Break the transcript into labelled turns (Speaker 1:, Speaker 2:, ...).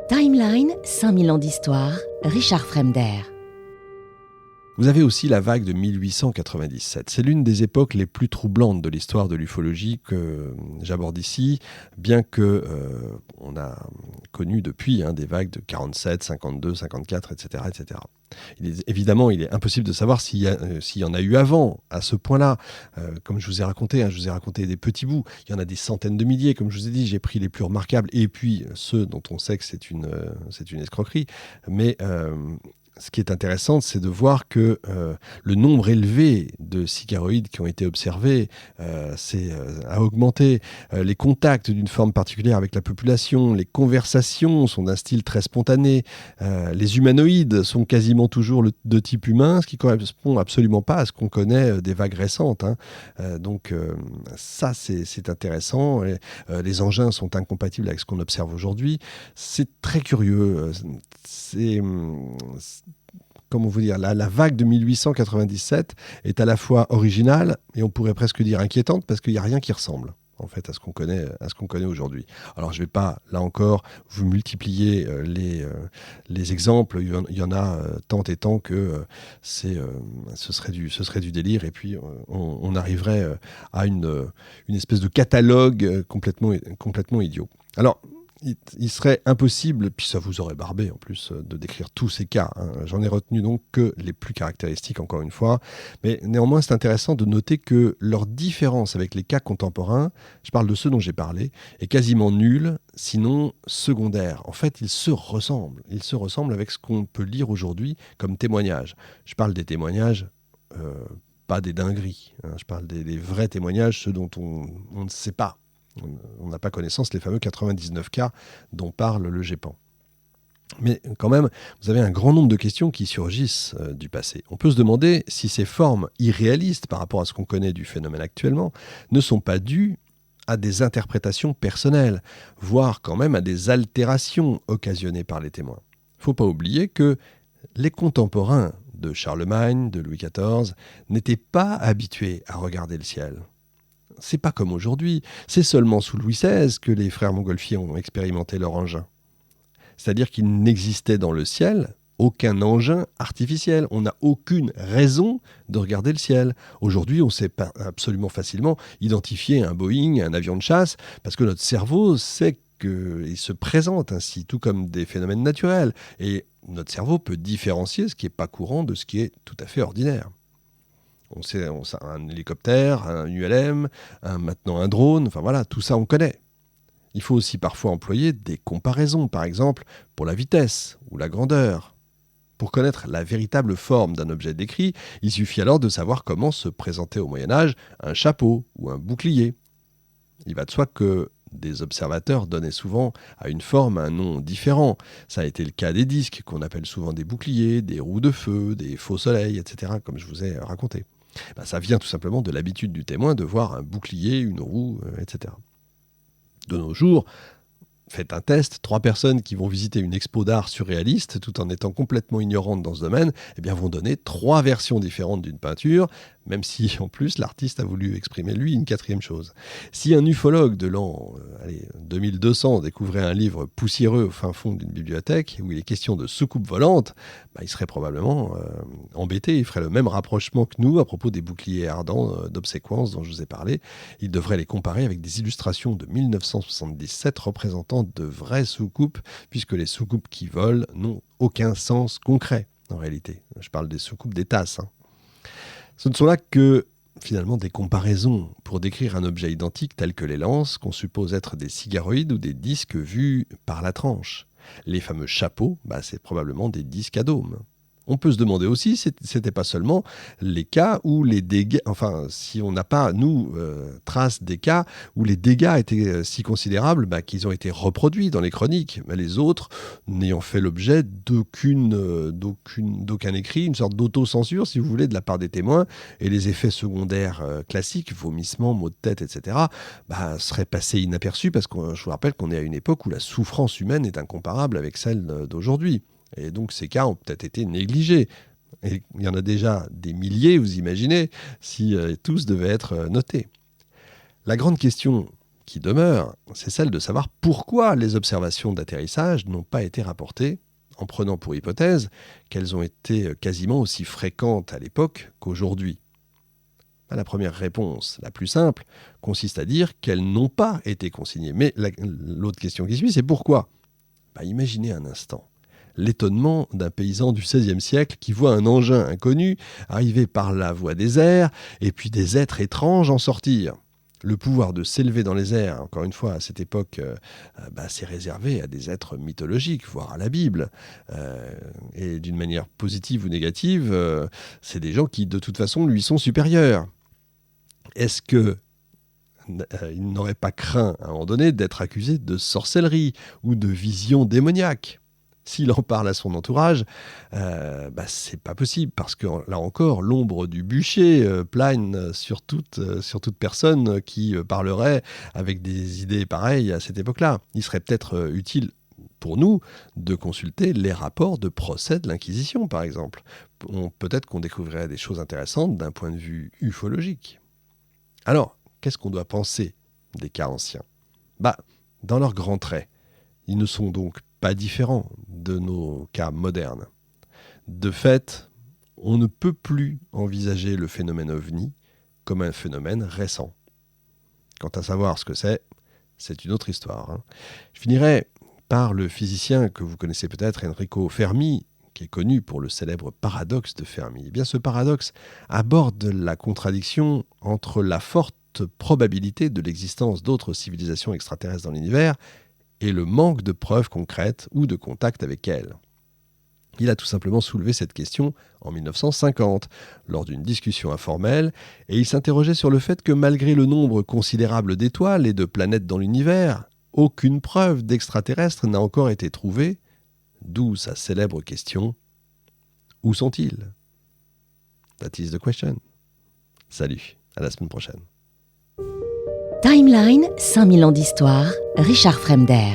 Speaker 1: Timeline, 5000 ans d'histoire, Richard Fremder.
Speaker 2: Vous avez aussi la vague de 1897. C'est l'une des époques les plus troublantes de l'histoire de l'ufologie que j'aborde ici, bien que on a connu depuis des vagues de 47, 52, 54, etc. etc. Évidemment, il est impossible de savoir s'il y en a eu avant, à ce point-là. Comme je vous ai raconté des petits bouts. Il y en a des centaines de milliers, comme je vous ai dit. J'ai pris les plus remarquables, et puis ceux dont on sait que c'est une escroquerie. Mais ce qui est intéressant, c'est de voir que le nombre élevé de cigaroïdes qui ont été observés a augmenté. Les contacts d'une forme particulière avec la population, les conversations sont d'un style très spontané. Les humanoïdes sont quasiment toujours de type humain, ce qui ne correspond absolument pas à ce qu'on connaît des vagues récentes. Donc ça, c'est intéressant. Les engins sont incompatibles avec ce qu'on observe aujourd'hui. C'est très curieux. Comment vous dire, la vague de 1897 est à la fois originale et on pourrait presque dire inquiétante, parce qu'il n'y a rien qui ressemble en fait à ce qu'on connaît aujourd'hui. Alors je ne vais pas, là encore, vous multiplier les exemples. Il y en a tant et tant que ce serait du délire, et puis on arriverait à une espèce de catalogue complètement idiot. Alors, il serait impossible, puis ça vous aurait barbé en plus, de décrire tous ces cas. J'en ai retenu donc que les plus caractéristiques, encore une fois. Mais néanmoins, c'est intéressant de noter que leur différence avec les cas contemporains, je parle de ceux dont j'ai parlé, est quasiment nulle, sinon secondaire. En fait, ils se ressemblent. Ils se ressemblent avec ce qu'on peut lire aujourd'hui comme témoignages. Je parle des témoignages, pas des dingueries. Je parle des vrais témoignages, ceux dont on ne sait pas. On n'a pas connaissance, les fameux 99 cas dont parle le GEPAN. Mais quand même, vous avez un grand nombre de questions qui surgissent du passé. On peut se demander si ces formes irréalistes par rapport à ce qu'on connaît du phénomène actuellement ne sont pas dues à des interprétations personnelles, voire quand même à des altérations occasionnées par les témoins. Il ne faut pas oublier que les contemporains de Charlemagne, de Louis XIV, n'étaient pas habitués à regarder le ciel. C'est pas comme aujourd'hui. C'est seulement sous Louis XVI que les frères Montgolfier ont expérimenté leur engin. C'est-à-dire qu'il n'existait dans le ciel aucun engin artificiel. On n'a aucune raison de regarder le ciel. Aujourd'hui, on sait absolument facilement identifier un Boeing, un avion de chasse, parce que notre cerveau sait qu'il se présente ainsi, tout comme des phénomènes naturels. Et notre cerveau peut différencier ce qui n'est pas courant de ce qui est tout à fait ordinaire. On sait un hélicoptère, un ULM, maintenant un drone, enfin voilà, tout ça on connaît. Il faut aussi parfois employer des comparaisons, par exemple pour la vitesse ou la grandeur. Pour connaître la véritable forme d'un objet décrit, il suffit alors de savoir comment se présentait au Moyen-Âge un chapeau ou un bouclier. Il va de soi que des observateurs donnaient souvent à une forme un nom différent. Ça a été le cas des disques, qu'on appelle souvent des boucliers, des roues de feu, des faux soleils, etc., comme je vous ai raconté. Ça vient tout simplement de l'habitude du témoin de voir un bouclier, une roue, etc. De nos jours, faites un test, 3 personnes qui vont visiter une expo d'art surréaliste, tout en étant complètement ignorantes dans ce domaine, vont donner 3 versions différentes d'une peinture, même si en plus l'artiste a voulu exprimer lui une 4e chose. Si un ufologue de l'an 2200 découvrait un livre poussiéreux au fin fond d'une bibliothèque où il est question de soucoupes volantes, il serait probablement embêté, il ferait le même rapprochement que nous à propos des boucliers ardents d'obséquence dont je vous ai parlé. Il devrait les comparer avec des illustrations de 1977 représentant de vraies soucoupes, puisque les soucoupes qui volent n'ont aucun sens concret en réalité. Je parle des soucoupes des tasses. Ce ne sont là que finalement des comparaisons pour décrire un objet identique tel que les lances, qu'on suppose être des cigaroïdes ou des disques vus par la tranche. Les fameux chapeaux, c'est probablement des disques à dôme. On peut se demander aussi si c'était pas seulement les cas où les dégâts, enfin si on n'a pas, nous, trace des cas où les dégâts étaient si considérables qu'ils ont été reproduits dans les chroniques, mais les autres n'ayant fait l'objet d'aucun écrit, une sorte d'autocensure, si vous voulez, de la part des témoins, et les effets secondaires classiques, vomissements, maux de tête, etc., seraient passés inaperçus, parce que je vous rappelle qu'on est à une époque où la souffrance humaine est incomparable avec celle d'aujourd'hui. Et donc ces cas ont peut-être été négligés. Et il y en a déjà des milliers, vous imaginez, si tous devaient être notés. La grande question qui demeure, c'est celle de savoir pourquoi les observations d'atterrissage n'ont pas été rapportées, en prenant pour hypothèse qu'elles ont été quasiment aussi fréquentes à l'époque qu'aujourd'hui. La première réponse, la plus simple, consiste à dire qu'elles n'ont pas été consignées. Mais l'autre question qui suit, c'est pourquoi ? Imaginez un instant l'étonnement d'un paysan du XVIe siècle qui voit un engin inconnu arriver par la voie des airs et puis des êtres étranges en sortir. Le pouvoir de s'élever dans les airs, encore une fois, à cette époque, c'est réservé à des êtres mythologiques, voire à la Bible. Et d'une manière positive ou négative, c'est des gens qui, de toute façon, lui sont supérieurs. Est-ce que il n'aurait pas craint, à un moment donné, d'être accusé de sorcellerie ou de vision démoniaque ? S'il en parle à son entourage, c'est pas possible, parce que là encore, l'ombre du bûcher plane sur toute personne qui parlerait avec des idées pareilles à cette époque-là. Il serait peut-être utile pour nous de consulter les rapports de procès de l'Inquisition, par exemple. Peut-être qu'on découvrirait des choses intéressantes d'un point de vue ufologique. Alors, qu'est-ce qu'on doit penser des cas anciens ? Dans leurs grands traits, ils ne sont donc pas différents de nos cas modernes. De fait, on ne peut plus envisager le phénomène OVNI comme un phénomène récent. Quant à savoir ce que c'est une autre histoire. Je finirai par le physicien que vous connaissez peut-être, Enrico Fermi, qui est connu pour le célèbre paradoxe de Fermi. Eh bien, ce paradoxe aborde la contradiction entre la forte probabilité de l'existence d'autres civilisations extraterrestres dans l'univers et le manque de preuves concrètes ou de contact avec elles. Il a tout simplement soulevé cette question en 1950, lors d'une discussion informelle, et il s'interrogeait sur le fait que malgré le nombre considérable d'étoiles et de planètes dans l'univers, aucune preuve d'extraterrestres n'a encore été trouvée, d'où sa célèbre question « Où sont-ils » That is the question. Salut, à la semaine prochaine.
Speaker 1: Timeline, 5000 ans d'histoire, Richard Fremder.